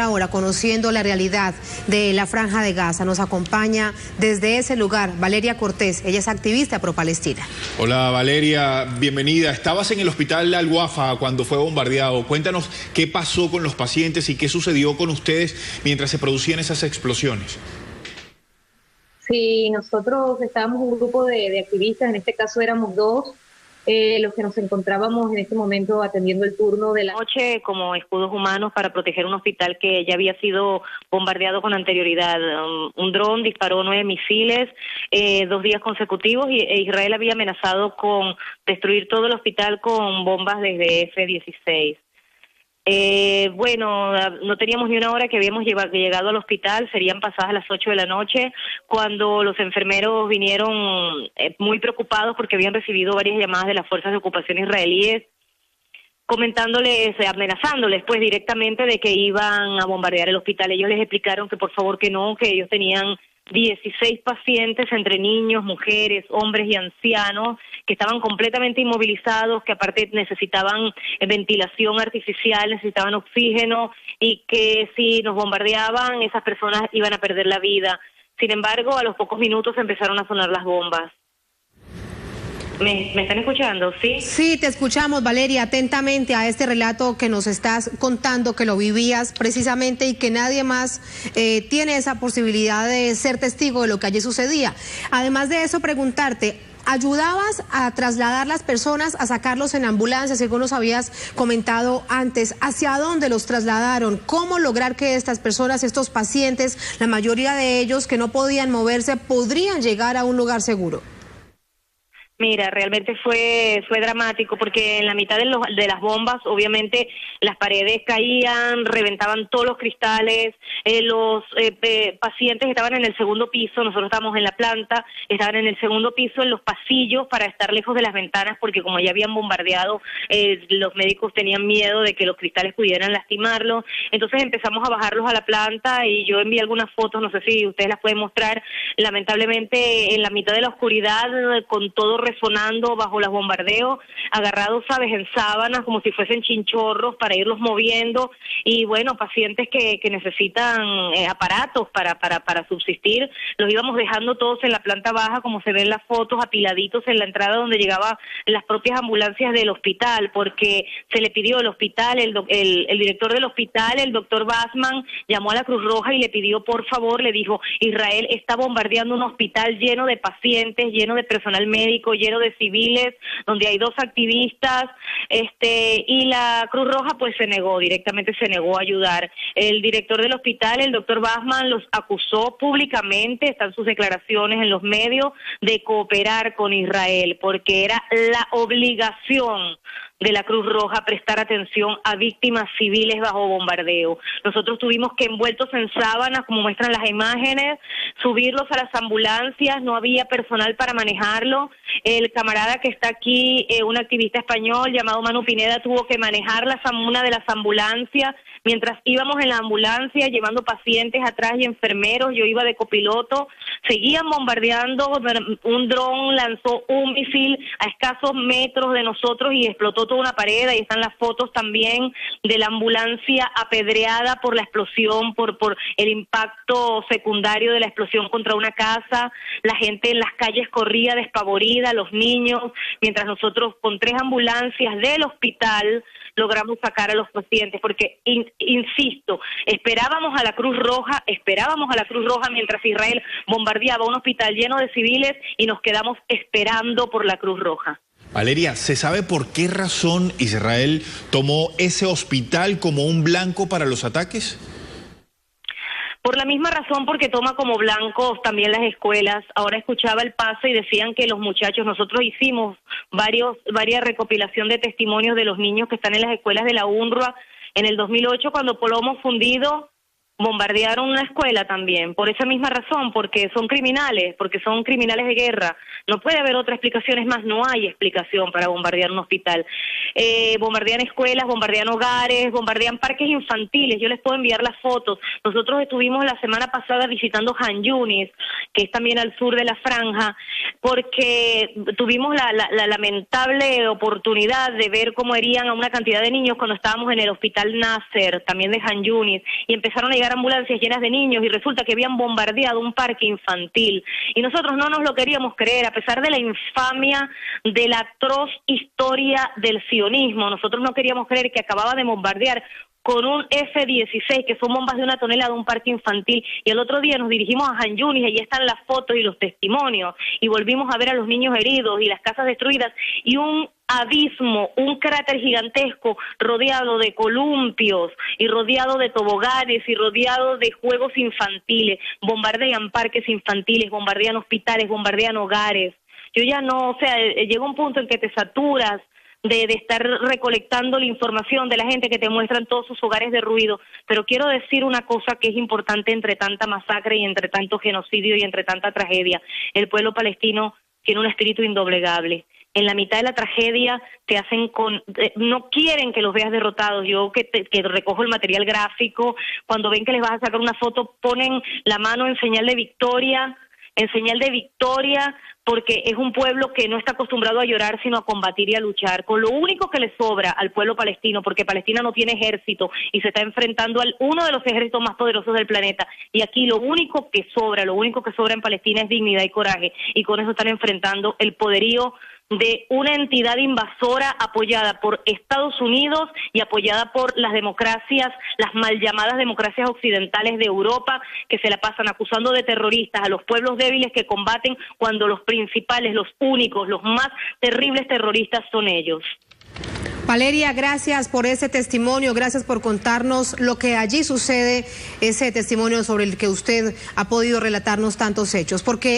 Ahora, conociendo la realidad de la Franja de Gaza, nos acompaña desde ese lugar Valeria Cortés. Ella es activista pro-Palestina. Hola Valeria, bienvenida. Estabas en el hospital Al-Wafa cuando fue bombardeado. Cuéntanos qué pasó con los pacientes y qué sucedió con ustedes mientras se producían esas explosiones. Sí, nosotros estábamos un grupo de activistas, en este caso éramos dos, los que nos encontrábamos en este momento atendiendo el turno de la noche como escudos humanos para proteger un hospital que ya había sido bombardeado con anterioridad. Un dron disparó 9 misiles 2 días consecutivos e Israel había amenazado con destruir todo el hospital con bombas desde F-16. Bueno, no teníamos ni una hora que habíamos llegado al hospital, serían pasadas las 8 de la noche, cuando los enfermeros vinieron muy preocupados porque habían recibido varias llamadas de las fuerzas de ocupación israelíes, comentándoles, amenazándoles pues directamente de que iban a bombardear el hospital. Ellos les explicaron que por favor que no, que ellos tenían 16 pacientes entre niños, mujeres, hombres y ancianos que estaban completamente inmovilizados, que aparte necesitaban ventilación artificial, necesitaban oxígeno y que si nos bombardeaban esas personas iban a perder la vida. Sin embargo, a los pocos minutos empezaron a sonar las bombas. ¿Me están escuchando? ¿Sí? Sí, te escuchamos, Valeria, atentamente a este relato que nos estás contando, que lo vivías precisamente y que nadie más tiene esa posibilidad de ser testigo de lo que allí sucedía. Además de eso, preguntarte, ¿ayudabas a trasladar las personas, a sacarlos en ambulancias, según nos habías comentado antes? ¿Hacia dónde los trasladaron? ¿Cómo lograr que estas personas, estos pacientes, la mayoría de ellos que no podían moverse, podrían llegar a un lugar seguro? Mira, realmente fue dramático porque en la mitad de las bombas, obviamente, las paredes caían, reventaban todos los cristales, los pacientes estaban en el segundo piso, nosotros estábamos en la planta, estaban en el segundo piso, en los pasillos, para estar lejos de las ventanas, porque como ya habían bombardeado, los médicos tenían miedo de que los cristales pudieran lastimarlos. Entonces empezamos a bajarlos a la planta y yo envié algunas fotos, no sé si ustedes las pueden mostrar, lamentablemente en la mitad de la oscuridad, con todo resonando bajo los bombardeos, agarrados, sabes, en sábanas como si fuesen chinchorros para irlos moviendo, y bueno, pacientes que necesitan aparatos para subsistir, los íbamos dejando todos en la planta baja, como se ven las fotos, apiladitos en la entrada donde llegaban las propias ambulancias del hospital, porque se le pidió al hospital, el director del hospital, el doctor Bassman, llamó a la Cruz Roja y le pidió, por favor, le dijo, Israel está bombardeando un hospital lleno de pacientes, lleno de personal médico, lleno de civiles, donde hay 2 activistas, y la Cruz Roja pues directamente se negó a ayudar. El director del hospital, el doctor Bassman, los acusó públicamente, están sus declaraciones en los medios, de cooperar con Israel, porque era la obligación de la Cruz Roja prestar atención a víctimas civiles bajo bombardeo. Nosotros tuvimos que, envueltos en sábanas, como muestran las imágenes, subirlos a las ambulancias, no había personal para manejarlo. El camarada que está aquí, un activista español llamado Manu Pineda, tuvo que manejar una de las ambulancias. Mientras íbamos en la ambulancia llevando pacientes atrás y enfermeros, yo iba de copiloto, seguían bombardeando, un dron lanzó un misil a escasos metros de nosotros y explotó toda una pared. Ahí están las fotos también de la ambulancia apedreada por la explosión, por el impacto secundario de la explosión contra una casa. La gente en las calles corría despavorida, los niños, mientras nosotros con 3 ambulancias del hospital logramos sacar a los pacientes, porque, insisto, esperábamos a la Cruz Roja mientras Israel bombardeaba un hospital lleno de civiles y nos quedamos esperando por la Cruz Roja. Valeria, ¿se sabe por qué razón Israel tomó ese hospital como un blanco para los ataques? Por la misma razón, porque toma como blancos también las escuelas. Ahora escuchaba el paso y decían que los muchachos, nosotros hicimos varias recopilación de testimonios de los niños que están en las escuelas de la UNRWA en el 2008, cuando Plomo Fundido bombardearon una escuela también, por esa misma razón, porque son criminales de guerra. No puede haber otra explicación, es más, no hay explicación para bombardear un hospital. Bombardean escuelas, bombardean hogares, bombardean parques infantiles. Yo les puedo enviar las fotos. Nosotros estuvimos la semana pasada visitando Han Yunis, que es también al sur de la franja, porque tuvimos la lamentable oportunidad de ver cómo herían a una cantidad de niños cuando estábamos en el hospital Nasser, también de Han Yunis, y empezaron a llegar ambulancias llenas de niños y resulta que habían bombardeado un parque infantil. Y nosotros no nos lo queríamos creer, a pesar de la infamia de la atroz historia del sionismo. Nosotros no queríamos creer que acababa de bombardear con un F-16, que son bombas de 1 tonelada, un parque infantil, y el otro día nos dirigimos a Han Yunis, y allí están las fotos y los testimonios, y volvimos a ver a los niños heridos y las casas destruidas, y un abismo, un cráter gigantesco rodeado de columpios y rodeado de toboganes y rodeado de juegos infantiles. Bombardean parques infantiles, bombardean hospitales, bombardean hogares. Yo ya no, o sea, llega un punto en que te saturas de estar recolectando la información de la gente que te muestran todos sus hogares derruidos, pero quiero decir una cosa que es importante entre tanta masacre y entre tanto genocidio y entre tanta tragedia. El pueblo palestino tiene un espíritu indoblegable. En la mitad de la tragedia te hacen no quieren que los veas derrotados. Yo que recojo el material gráfico, cuando ven que les vas a sacar una foto, ponen la mano en señal de victoria, porque es un pueblo que no está acostumbrado a llorar, sino a combatir y a luchar, con lo único que le sobra al pueblo palestino, porque Palestina no tiene ejército y se está enfrentando a uno de los ejércitos más poderosos del planeta, y aquí lo único que sobra en Palestina es dignidad y coraje, y con eso están enfrentando el poderío de una entidad invasora apoyada por Estados Unidos y apoyada por las democracias, las mal llamadas democracias occidentales de Europa, que se la pasan acusando de terroristas a los pueblos débiles que combaten cuando los principales, los únicos, los más terribles terroristas son ellos. Valeria, gracias por ese testimonio, gracias por contarnos lo que allí sucede, ese testimonio sobre el que usted ha podido relatarnos tantos hechos, porque